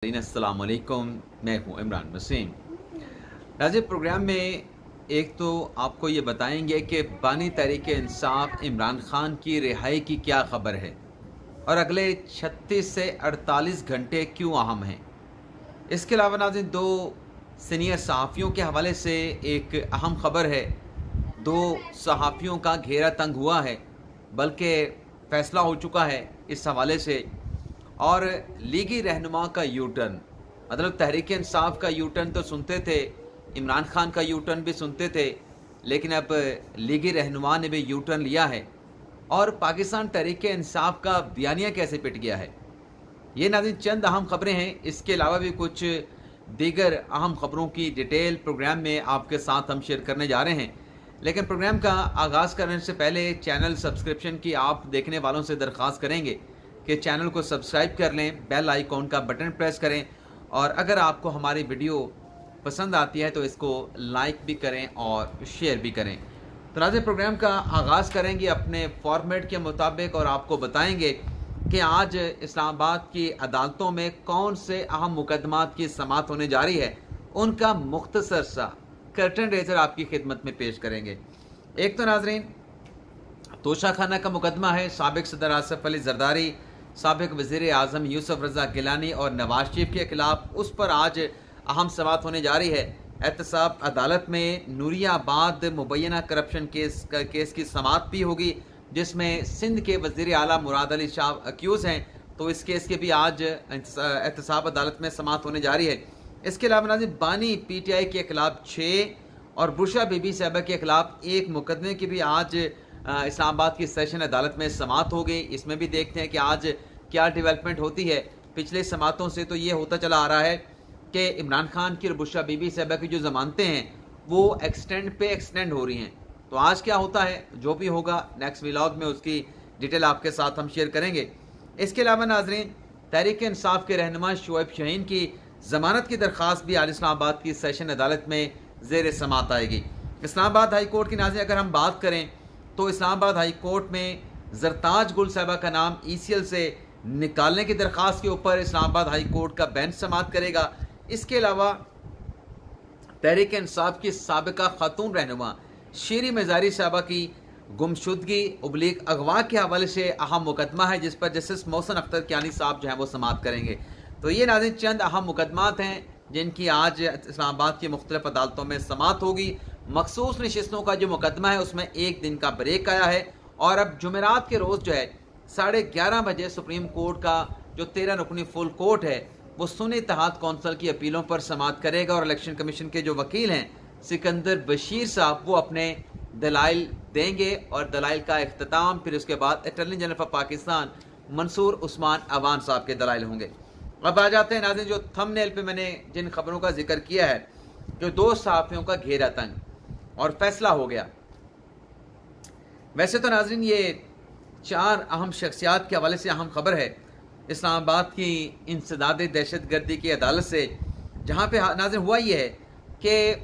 अस्सलाम वालेकुम, मैं हूं इमरान वसीम। नाज़रीन, प्रोग्राम में एक तो आपको ये बताएंगे कि बानी तहरीक-ए-इंसाफ इमरान खान की रिहाई की क्या खबर है और अगले 36 से 48 घंटे क्यों अहम हैं। इसके अलावा नाज़रीन, दो सीनियर सहाफ़ियों के हवाले से एक अहम खबर है। दो सहाफ़ियों का घेरा तंग हुआ है, बल्कि फ़ैसला हो चुका है इस हवाले से। और लीगी रहनुमा का यू टर्न, मतलब तहरीक इंसाफ का यू टर्न तो सुनते थे, इमरान खान का यू टर्न भी सुनते थे, लेकिन अब लीगी रहनुमा ने भी यू टर्न लिया है और पाकिस्तान तहरीक इंसाफ का बयानिया कैसे पिट गया है। ये नाज़रीन चंद अहम खबरें हैं। इसके अलावा भी कुछ दीगर अहम खबरों की डिटेल प्रोग्राम में आपके साथ हम शेयर करने जा रहे हैं। लेकिन प्रोग्राम का आगाज़ करने से पहले चैनल सब्सक्रिप्शन की आप देखने वालों से दरख्वास्त करेंगे कि चैनल को सब्सक्राइब कर लें, बेल आइकॉन का बटन प्रेस करें और अगर आपको हमारी वीडियो पसंद आती है तो इसको लाइक भी करें और शेयर भी करें। तो नाज़रीन, प्रोग्राम का आगाज़ करेंगे अपने फॉर्मेट के मुताबिक और आपको बताएंगे कि आज इस्लामाबाद की अदालतों में कौन से अहम मुकदमात की समाअत होने जा रही है, उनका मुख्तसर सा कर्टन रेजर आपकी खिदमत में पेश करेंगे। एक तो नाज़रीन, तोशाखाना का मुकदमा है। साबिक सदर आसिफ अली जरदारी, साबिक वज़ीर आज़म यूसुफ रज़ा गिलानी और नवाज शरीफ के खिलाफ, उस पर आज अहम समाअत होने जा रही है। एहतसाब अदालत में नूरियाबाद मुबैना करप्शन केस की समाअत भी होगी, जिसमें सिंध के वज़ीर आला मुराद अली शाह अक्यूज़ हैं। तो इस केस के भी आज एहतसाब अदालत में समाअत होने जा रही है। इसके अलावा नाज़रीन, बानी PTI के खिलाफ 6 और बुशरा बीबी साहबा के खिलाफ 1 मुकदमे की भी आज इस्लामाबाद की सेशन अदालत में समाअत हो गई। इसमें भी देखते हैं कि आज क्या डेवलपमेंट होती है। पिछले समाअतों से तो ये होता चला आ रहा है कि इमरान खान की और बुशरा बीबी साहबा की जो ज़मानतें हैं वो एक्सटेंड हो रही हैं। तो आज क्या होता है, जो भी होगा नेक्स्ट व्लॉग में उसकी डिटेल आपके साथ हम शेयर करेंगे। इसके अलावा नाज़रीन, तहरीक इंसाफ के रहनुमा शोएब शाहीन की ज़मानत की दरख्वास्त भी आज इस्लामाबाद की सेशन अदालत में ज़ेर समाअत आएगी। इस्लामाबाद हाई कोर्ट की नाज़रीन अगर हम बात करें तो इस्लामाबाद हाई कोर्ट में जरताज गुल साहबा का नाम ECL से निकालने की दरख्वास्त के ऊपर इस्लामाबाद हाई कोर्ट का बेंच समाअत करेगा। इसके अलावा तहरीक इंसाफ की साबिका खातून रहनुमा शीरी मज़ारी साहबा की गुमशुदगी उबलीग अगवा के हवाले से अहम मुकदमा है, जिस पर जस्टिस मोहसिन अख्तर कियानी साहब जो हैं वो समाअत करेंगे। तो ये नाज़रीन चंद अहम मुकदमात हैं जिनकी आज इस्लामाबाद की मुख्तलिफ अदालतों में समाअत होगी। मखसूस नशिस्तों का जो मुकदमा है उसमें 1 दिन का ब्रेक आया है और अब जुमेरात के रोज़ जो है 11:30 बजे सुप्रीम कोर्ट का जो 13 रुकनी फुल कोर्ट है वो सुन्नी इत्तेहाद कौंसिल की अपीलों पर समाअत करेगा और इलेक्शन कमीशन के जो वकील हैं सिकंदर बशीर साहब वो अपने दलाइल देंगे और दलाइल का इख्तिताम फिर उसके बाद attorney general of Pakistan Mansoor Usman Awan साहब के दलाइल होंगे। अब आ जाते हैं नाज़रीन, जो थंबनेल पे मैंने जिन खबरों का जिक्र किया है कि 2 सहाफ़ियों का घेरा तंग और फैसला हो गया। वैसे तो नाज़रीन ये 4 अहम शख्सियात के हवाले से अहम खबर है इस्लामाबाद की इंसदाद दहशतगर्दी की अदालत से, जहाँ पे नाज़रीन हुआ ये है कि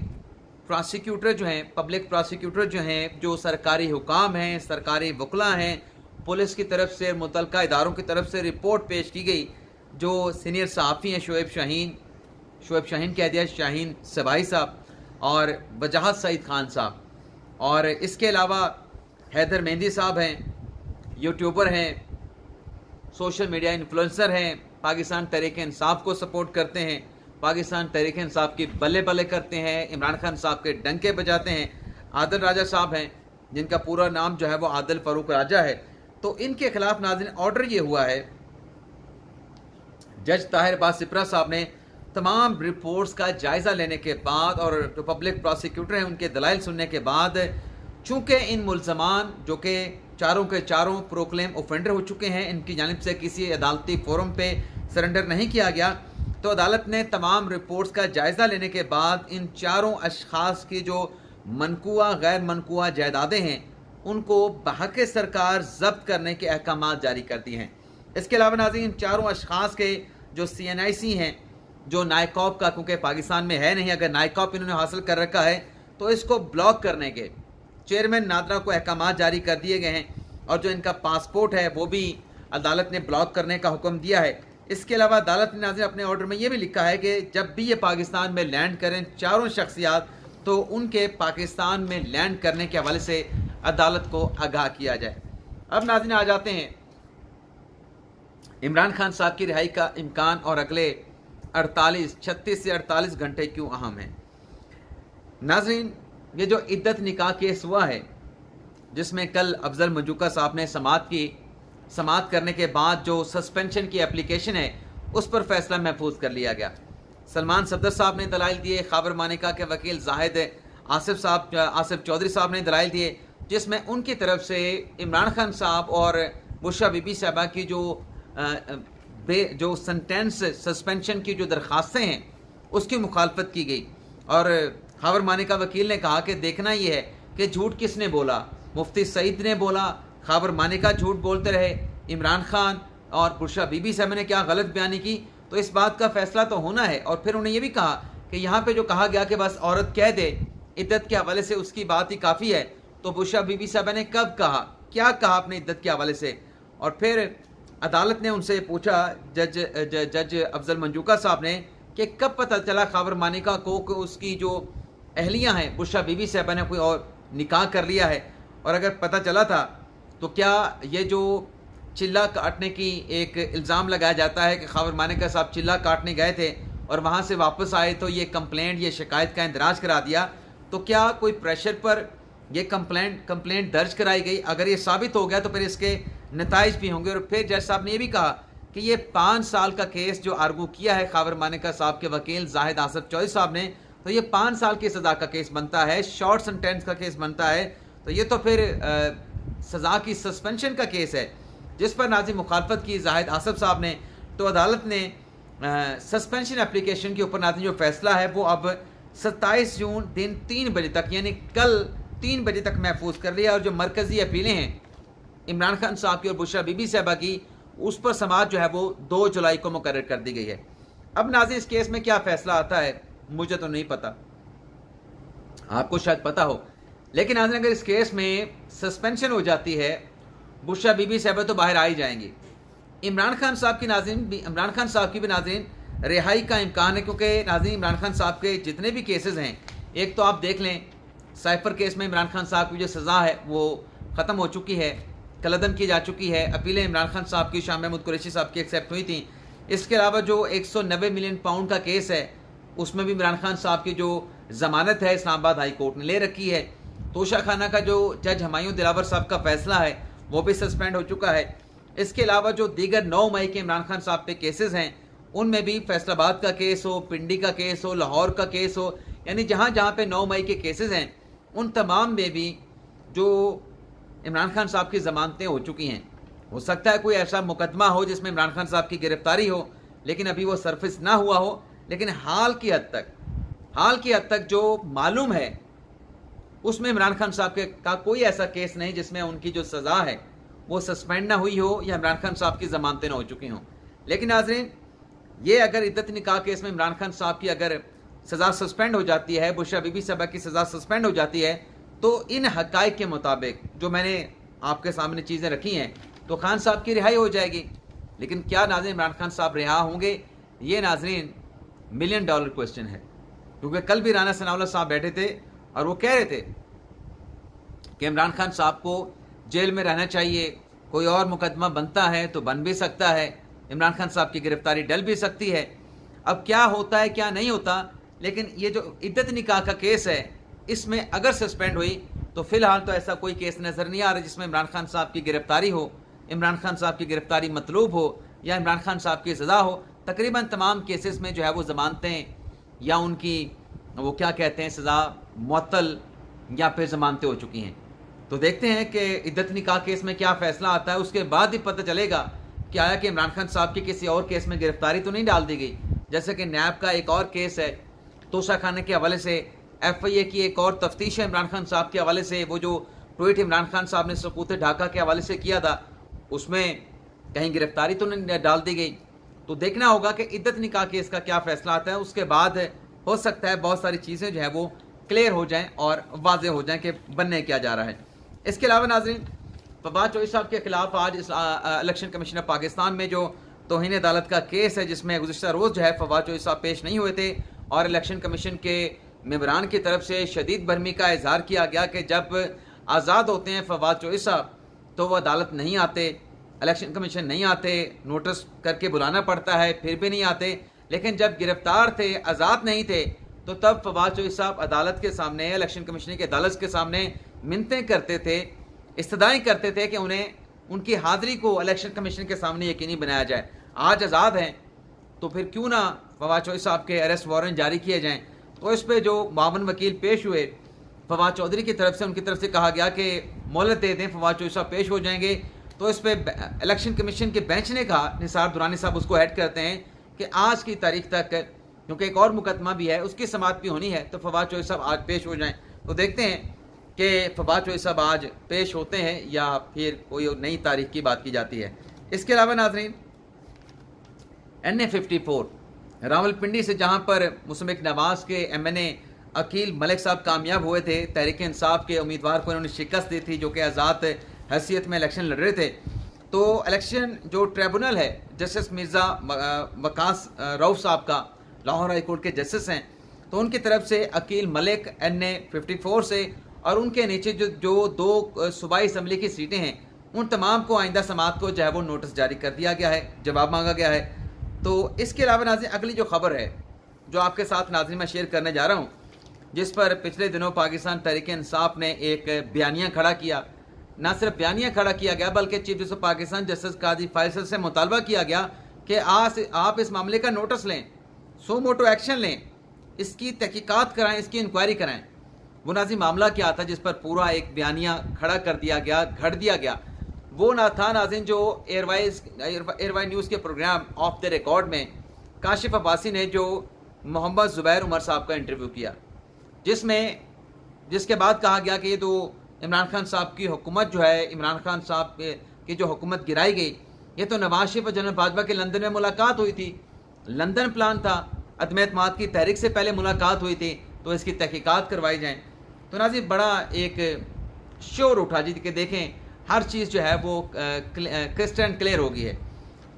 प्रोसिक्यूटर जो हैं, पब्लिक प्रोसिक्यूटर जो हैं, जो सरकारी हुकाम हैं, सरकारी वकला हैं, पुलिस की तरफ से, मुतल्लिका इदारों की तरफ से रिपोर्ट पेश की गई। जो सीनियर सहाफ़ी हैं शोएब शाहीन कह दिया, शाहीन सबाई साहब और वजाहत सईद खान साहब, और इसके अलावा हैदर मेहंदी साहब हैं, यूट्यूबर हैं, सोशल मीडिया इन्फ्लुएंसर हैं, पाकिस्तान तहरीक इंसाफ को सपोर्ट करते हैं, पाकिस्तान तहरीक इंसाफ की बल्ले बल्ले करते हैं, इमरान खान साहब के डंके बजाते हैं। आदिल राजा साहब हैं जिनका पूरा नाम जो है वो आदिल फ़ारूक राजा है। तो इनके खिलाफ नाज़रीन ऑर्डर ये हुआ है, जज ताहिर बासिप्रा साहब ने तमाम रिपोर्ट्स का जायज़ा लेने के बाद और जो पब्लिक प्रोसिक्यूटर हैं उनके दलाइल सुनने के बाद, चूँकि इन मुल्ज़मान जो कि चारों के चारों प्रोक्लेम ऑफेंडर हो चुके हैं, इनकी जानिब से किसी अदालती फोरम पे सरेंडर नहीं किया गया, तो अदालत ने तमाम रिपोर्ट्स का जायज़ा लेने के बाद इन चारों अशख़ास की जो मनकुआ गैर मनकुआ जायदादें हैं उनको बहक़ सरकार ज़ब्त करने के अहकाम जारी कर दिए हैं। इसके अलावा नाज़रीन इन चारों अशख़ास के जो CNIC हैं, जो नायकॉप का, क्योंकि पाकिस्तान में है नहीं, अगर नायकॉप इन्होंने हासिल कर रखा है तो इसको ब्लॉक करने के चेयरमैन नादरा को अहकाम जारी कर दिए गए हैं और जो इनका पासपोर्ट है वो भी अदालत ने ब्लॉक करने का हुक्म दिया है। इसके अलावा अदालत ने नाज़रीन अपने ऑर्डर में ये भी लिखा है कि जब भी ये पाकिस्तान में लैंड करें चारों शख्सियात, तो उनके पाकिस्तान में लैंड करने के हवाले से अदालत को आगाह किया जाए। अब नाज़रीन आ जाते हैं इमरान खान साहब की रिहाई का इम्कान और अगले 36 से 48 घंटे क्यों अहम है। नाज़रीन, ये जो इद्दत निकाह केस हुआ है जिसमें कल अफजल मंजूका साहब ने समाअत करने के बाद जो सस्पेंशन की एप्लीकेशन है उस पर फैसला महफूज कर लिया गया। सलमान सफदर साहब ने दलाइल दिए, खैबर मानिका के वकील जाहिद आसिफ चौधरी साहब ने दलाइल दिए, जिसमें उनकी तरफ से इमरान खान साहब और बुशरा बीबी साहबा की जो सेंटेंस सस्पेंशन की जो दरख्वास्तें हैं उसकी मुखालफत की गई। और खैबर मानिका वकील ने कहा कि देखना यह है कि झूठ किसने बोला, मुफ्ती सईद ने बोला, खैबर मानिका झूठ बोलते रहे, इमरान खान और बुशरा बीबी साहब ने क्या गलत बयानी की, तो इस बात का फैसला तो होना है। और फिर उन्हें यह भी कहा कि यहाँ पे जो कहा गया कि बस औरत कह दे इद्दत के हवाले से उसकी बात ही काफ़ी है, तो बुशरा बीबी साहब ने कब कहा, क्या कहा अपने इद्दत के हवाले से। और फिर अदालत ने उनसे पूछा, जज अफजल मंजूका साहब ने, कि कब पता चला खैबर मानिका को कि उसकी जो अहलियाँ हैं बुशरा बीबी साहब ने कोई और निकाह कर लिया है, और अगर पता चला था तो क्या ये जो चिल्ला काटने की एक इल्ज़ाम लगाया जाता है कि खैबर मानिका साहब चिल्ला काटने गए थे और वहाँ से वापस आए तो ये कंप्लेंट, ये शिकायत का इंदराज करा दिया, तो क्या कोई प्रेशर पर ये कंप्लेंट दर्ज कराई गई। अगर ये साबित हो गया तो फिर इसके नताइज भी होंगे। और फिर जज साहब ने यह भी कहा कि ये 5 साल का केस जो आर्गू किया है खैबर मानिका साहब के वकील जाहिद आसिफ चौधरी साहब ने, तो ये 5 साल की सज़ा का केस बनता है, शॉर्ट सेंटेंस का केस बनता है, तो ये तो फिर सज़ा की सस्पेंशन का केस है, जिस पर नाज़रीन मुखालफत की जाहिद आसिफ साहब ने। तो अदालत ने सस्पेंशन एप्लीकेशन के ऊपर नाज़रीन जो फैसला है वो अब 27 जून दिन 3 बजे तक, यानी कल 3 बजे तक महफूज कर लिया। और जो मरकज़ी अपीलें हैं इमरान खान साहब की और बुशरा बीबी साहबा की, उस पर समाअत जो है वो 2 जुलाई को मुकर्रर कर दी गई है। अब नाज़रीन इस केस में क्या फैसला आता है मुझे तो नहीं पता, आपको शायद पता हो, लेकिन नाज़रीन अगर इस केस में सस्पेंशन हो जाती है, बुशरा बीबी साहबा तो बाहर आ ही जाएंगी। इमरान खान साहब की भी नाज़रीन रिहाई का इम्कान है, क्योंकि नाज़रीन इमरान खान साहब के जितने भी केसेस हैं, एक तो आप देख लें साइफर केस में इमरान खान साहब की जो सज़ा है वो ख़त्म हो चुकी है, कलअदम की जा चुकी है, अपीलें इमरान खान साहब की, शाह महमूद कुरैशी साहब की एक्सेप्ट हुई थी। इसके अलावा जो 190 मिलियन पाउंड का केस है उसमें भी इमरान खान साहब की जो ज़मानत है इस्लामाबाद हाई कोर्ट ने ले रखी है। तोशा खाना का जो जज हमायूं दिलावर साहब का फैसला है वो भी सस्पेंड हो चुका है। इसके अलावा जो दीगर 9 मई के इमरान खान साहब पे केसेस हैं उनमें भी फैसलाबाद का केस हो, पिंडी का केस हो, लाहौर का केस हो, यानी जहाँ जहाँ पे 9 मई के केसेस हैं उन तमाम में भी जो इमरान खान साहब की ज़मानतें हो चुकी हैं। हो सकता है कोई ऐसा मुकदमा हो जिसमें इमरान खान साहब की गिरफ्तारी हो, लेकिन अभी वो सरफेस ना हुआ हो, लेकिन हाल की हद तक जो मालूम है उसमें इमरान खान साहब का कोई ऐसा केस नहीं जिसमें उनकी जो सज़ा है वो सस्पेंड ना हुई हो या इमरान खान साहब की ज़मानतें ना हो चुकी हों। लेकिन नाज़रीन ये अगर इद्दत निकाह केस में इमरान खान साहब की अगर सज़ा सस्पेंड हो जाती है, बुशरा बीबी साहबा की सज़ा सस्पेंड हो जाती है, तो इन हक़ाइक़ के मुताबिक जो मैंने आपके सामने चीज़ें रखी हैं तो खान साहब की रिहाई हो जाएगी। लेकिन क्या नाज़रीन इमरान खान साहब रिहा होंगे, ये नाज़रीन $1 मिलियन क्वेश्चन है। क्योंकि कल भी राना सनाउल्लाह साहब बैठे थे और वो कह रहे थे कि इमरान खान साहब को जेल में रहना चाहिए, कोई और मुकदमा बनता है तो बन भी सकता है, इमरान खान साहब की गिरफ्तारी डल भी सकती है। अब क्या होता है क्या नहीं होता, लेकिन ये जो इद्दत निकाह का केस है इसमें अगर सस्पेंड हुई तो फ़िलहाल तो ऐसा कोई केस नज़र नहीं आ रहा जिसमें इमरान खान साहब की गिरफ्तारी हो, इमरान खान साहब की गिरफ्तारी मतलूब हो या इमरान खान साहब की सज़ा हो। तकरीबन तमाम केसेस में जो है वो ज़मानतें या उनकी वो क्या कहते हैं सज़ा मुअत्तल या फिर ज़मानतें हो चुकी हैं। तो देखते हैं कि इद्दत निकाह केस में क्या फ़ैसला आता है, उसके बाद ही पता चलेगा कि आया कि इमरान खान साहब की किसी और केस में गिरफ्तारी तो नहीं डाल दी गई। जैसे कि नैब का एक और केस है तोशा खाने के हवाले से, FIA की एक और तफ्तीश है इमरान खान साहब के हवाले से, वो जो ट्वीट इमरान खान साहब ने सकूत ढाका के हवाले से किया था उसमें कहीं गिरफ्तारी तो नहीं डाल दी गई। तो देखना होगा कि इद्दत निकाह केस का क्या फ़ैसला आता है, उसके बाद हो सकता है बहुत सारी चीज़ें जो है वो क्लियर हो जाएं और वाज़ेह हो जाएं कि बनने क्या जा रहा है। इसके अलावा नाज़रीन फवाद चौधरी साहब के खिलाफ आज इलेक्शन कमीशन ऑफ पाकिस्तान में जो तौहीन अदालत का केस है, जिसमें गुज़िश्ता रोज़ जो है फवाद चौधरी साहब पेश नहीं हुए थे और इलेक्शन कमीशन के मेंबरान की तरफ से शदीद बरहमी का इजहार किया गया कि जब आज़ाद होते हैं फवाद चौधरी साहब तो वो अदालत नहीं आते, इलेक्शन कमीशन नहीं आते, नोटिस करके बुलाना पड़ता है, फिर भी नहीं आते। लेकिन जब गिरफ्तार थे, आज़ाद नहीं थे, तो तब फवाद चौधरी साहब अदालत के सामने, इलेक्शन कमीशन की अदालत के सामने मिन्नतें करते थे, इस्तदाएँ करते थे कि उन्हें उनकी हाज़िरी को इलेक्शन कमीशन के सामने यकीनी बनाया जाए। आज आज़ाद हैं तो फिर क्यों ना फवाद चौधरी साहब के अरेस्ट वारंट जारी किए जाएँ। तो इस पर जो मावन वकील पेश हुए फवाद चौधरी की तरफ से, उनकी तरफ से कहा गया कि मोहलत दे दें, फवाद चौधरी साहब पेश हो जाएंगे। तो इस पर इलेक्शन कमीशन के बेंच ने कहा, निसार दुरानी साहब उसको हेड करते हैं, कि आज की तारीख तक, क्योंकि एक और मुकदमा भी है उसकी समाअत भी होनी है, तो फवाद चौधरी साहब आज पेश हो जाएं। तो देखते हैं कि फवाद चौधरी साहब आज पेश होते हैं या फिर कोई नई तारीख की बात की जाती है। इसके अलावा नाज़रीन, NA54 रावलपिंडी से, जहाँ पर मुस्लिम नवाज के MNA अकील मलिक साहब कामयाब हुए थे, तहरीक इंसाफ के उम्मीदवार को इन्होंने शिकस्त दी थी जो कि आज़ाद हैसियत में इलेक्शन लड़ रहे थे। तो इलेक्शन जो ट्रिब्यूनल है, जस्टिस मिर्ज़ा वकास रऊफ साहब का, लाहौर हाई कोर्ट के जस्टिस हैं, तो उनकी तरफ से अकील मलिक NA54 से और उनके नीचे जो दो सूबाई असम्बली की सीटें हैं, उन तमाम को आइंदा समाअत को जो है वो नोटिस जारी कर दिया गया है, जवाब मांगा गया है। तो इसके अलावा नाज़रीन, अगली जो खबर है जो आपके साथ नाज़रीन मैं शेयर करने जा रहा हूँ, जिस पर पिछले दिनों पाकिस्तान तहरीक इंसाफ ने एक बयानिया खड़ा किया। ना सिर्फ बयानिया खड़ा किया गया बल्कि चीफ जस्टिस पाकिस्तान जस्टिस काजी फैसल से मुतालबा किया गया कि आप इस मामले का नोटिस लें, सो मोटो एक्शन लें, इसकी तहकीकात कराएं, इसकी इंक्वायरी कराएं। वो नाज़रीन मामला क्या था जिस पर पूरा एक बयानिया खड़ा कर दिया गया, घड़ दिया गया, वो ना था नाज़रीन जो एयरवाई न्यूज़ के प्रोग्राम ऑफ द रिकॉर्ड में काशिफ अब्बासी ने जो मोहम्मद ज़ुबैर उमर साहब का इंटरव्यू किया, जिसके बाद कहा गया कि ये तो इमरान खान साहब की हुकूमत जो है, इमरान खान साहब की जो हुकूमत गिराई गई, ये तो नवाज शरीफ और जनरल बाजवा के लंदन में मुलाकात हुई थी, लंदन प्लान था, अदम एतमाद की तहरीक से पहले मुलाकात हुई थी, तो इसकी तहकीकात करवाई जाएँ। तो नाज़रीन बड़ा एक शोर उठा जी कि देखें हर चीज़ जो है वो क्रिस्टल क्लियर हो गई है।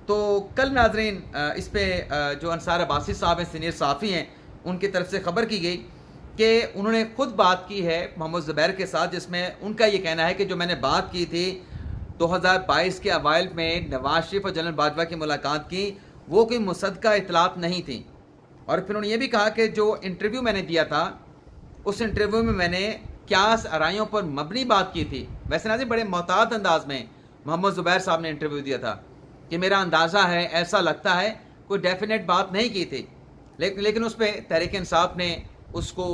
तो कल नाज़रीन इस पर जो अंसार अब्बासी साहब हैं, सीनियर सहाफ़ी हैं, उनकी तरफ से खबर की गई कि उन्होंने खुद बात की है मोहम्मद ज़ुबैर के साथ, जिसमें उनका ये कहना है कि जो मैंने बात की थी 2022 के अवाइल में नवाज शरीफ और जनरल बाजवा की मुलाकात की, वो कोई मुसद्दका इतलात नहीं थी। और फिर उन्होंने ये भी कहा कि जो इंटरव्यू मैंने दिया था, उस इंटरव्यू में मैंने क्यास आराइयों पर मबनी बात की थी। वैसे नाज़रीन बड़े मोहतात अंदाज में मोहम्मद ज़ुबैर साहब ने इंटरव्यू दिया था कि मेरा अंदाज़ा है, ऐसा लगता है, कोई डेफिनेट बात नहीं की थी, लेकिन उस पर तहरीक इंसाफ ने उसको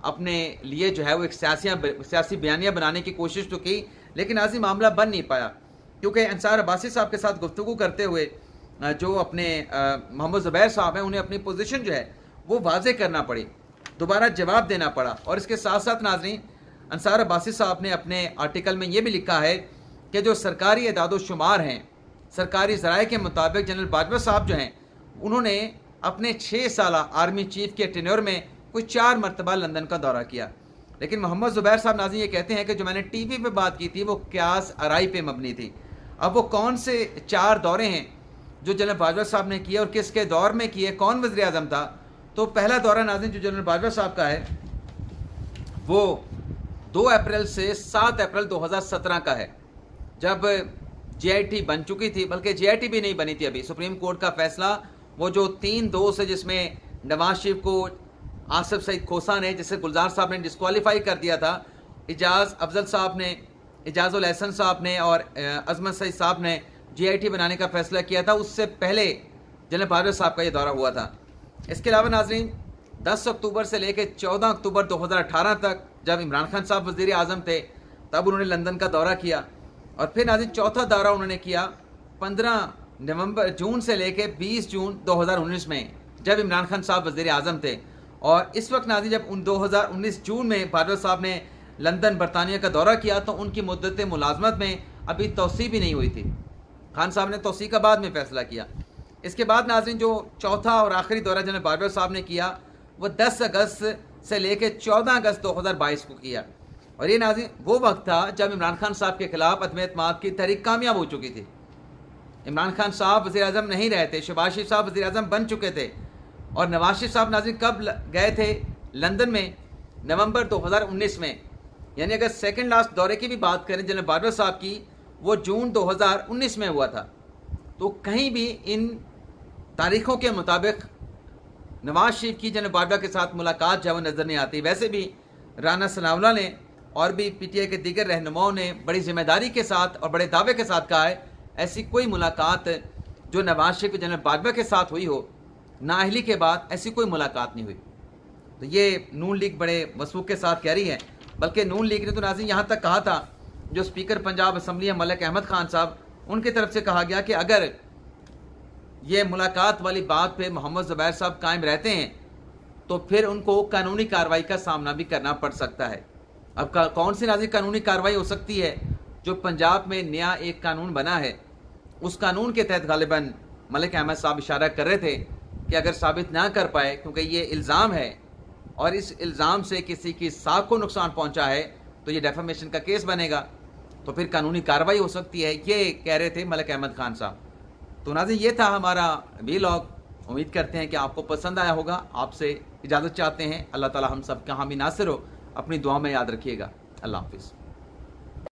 अपने लिए जो है वो एक सियासी बयानिया बनाने की कोशिश तो की, लेकिन नाज़रीन मामला बन नहीं पाया, क्योंकि अंसार अब्बासी साहब के साथ गुफ्तगू करते हुए जो अपने मोहम्मद ज़ुबैर साहब हैं, उन्हें अपनी पोजीशन जो है वो वाज़े करना पड़ी, दोबारा जवाब देना पड़ा। और इसके साथ साथ नाज़रीन अंसार अब्बासी साहब ने अपने आर्टिकल में ये भी लिखा है कि जो सरकारी एदाद-ओ-शुमार हैं, सरकारी ज़राए के मुताबिक जनरल बाजवा साहब जो हैं, उन्होंने अपने 6 साला आर्मी चीफ के टेन्योर में कोई 4 मरतबा लंदन का दौरा किया। लेकिन मोहम्मद ज़ुबैर साहब नाज़रीन ये कहते हैं कि जो मैंने टीवी पे बात की थी वो क्यास आराई पे मबनी थी। अब वो कौन से 4 दौरे हैं जो जनरल बाजवा साहब ने किए और किसके दौर में किए, कौन वज़ीर आज़म था? तो पहला दौरा नाज़रीन जो जनरल बाजवा साहब का है वो 2 अप्रैल से 7 अप्रैल 2017 का है, जब JIT बन चुकी थी, बल्कि JIT भी नहीं बनी थी अभी। सुप्रीम कोर्ट का फैसला वो जो 3-2 से, जिसमें नवाज शरीफ को आसिफ सईद खोसा ने, जिसे गुलजार साहब ने डिस्क्वालीफाई कर दिया था, इजाज़ अफजल साहब ने, इजाज़ुल एहसन साहब ने और अजमत सईद साहब ने JIT बनाने का फैसला किया था, उससे पहले जनरल बाजवा साहब का ये दौरा हुआ था। इसके अलावा नाज़रीन 10 अक्टूबर से लेकर 14 अक्टूबर 2018 तक, जब इमरान खान साहब वज़ीर आज़म थे, तब उन्होंने लंदन का दौरा किया। और फिर नाज़रीन चौथा दौरा उन्होंने किया 15 जून से लेकर 20 जून 2019 में, जब इमरान खान साहब वज़ीर आज़म थे। और इस वक्त नाज़रीन जब 2019 जून में बाजवा साहब ने लंदन बरतानिया का दौरा किया, तो उनकी मुद्दत मुलाजमत में अभी तौसी भी नहीं हुई थी। खान साहब ने तौसी का बाद में फ़ैसला किया। इसके बाद नाज़रीन जो चौथा और आखिरी दौरा जनरल बाजवा साहब ने किया वो 10 अगस्त से लेकर 14 अगस्त 2022 को किया। और ये नाज़रीन वो वक्त था जब इमरान खान साहब के खिलाफ अदम एतमाद की तहरीक कामयाब हो चुकी थी। इमरान खान साहब वज़ीर-ए-आज़म नहीं रहे थे, शहबाज शरीफ साहब वज़ीर-ए-आज़म बन चुके थे। और नवाज शरीफ साहब नाज़रीन कब गए थे लंदन में? नवंबर 2019 में। यानी अगर सेकंड लास्ट दौरे की भी बात करें जनरल बाजवा साहब की, वो जून 2019 में हुआ था। तो कहीं भी इन तारीखों के मुताबिक नवाज शरीफ की जनरल बाजवा के साथ मुलाकात जो है वो नज़र नहीं आती। वैसे भी राना सनाउल्लाह ने और भी पीटीआई के दीगर रहनुमाओं ने बड़ी जिम्मेदारी के साथ और बड़े दावे के साथ कहा है ऐसी कोई मुलाकात जो नवाज शरीफ की जनरल बाजवा के साथ हुई हो, नाअहली के बाद ऐसी कोई मुलाकात नहीं हुई। तो ये नून लीग बड़े वसूख के साथ कह रही है। बल्कि नून लीग ने तो नाज़रीन यहाँ तक कहा था, जो स्पीकर पंजाब असम्बली मलिक अहमद खान साहब, उनकी तरफ से कहा गया कि अगर ये मुलाकात वाली बात पे मोहम्मद ज़ुबैर साहब कायम रहते हैं तो फिर उनको कानूनी कार्रवाई का सामना भी करना पड़ सकता है। अब कौन सी नाज़रीन कानूनी कार्रवाई हो सकती है? जो पंजाब में नया एक कानून बना है, उस कानून के तहत गालिबन मलिक अहमद साहब इशारा कर रहे थे कि अगर साबित ना कर पाए, क्योंकि ये इल्ज़ाम है और इस इल्ज़ाम से किसी की साख को नुकसान पहुंचा है, तो ये डेफामेशन का केस बनेगा, तो फिर कानूनी कार्रवाई हो सकती है। ये कह रहे थे मलिक अहमद खान साहब। तो नाज़रीन ये था हमारा वीलॉग। उम्मीद करते हैं कि आपको पसंद आया होगा। आपसे इजाज़त चाहते हैं। अल्लाह ताला हम सब का हामी नासिर हो। अपनी दुआ में याद रखिएगा। अल्लाह हाफिज़।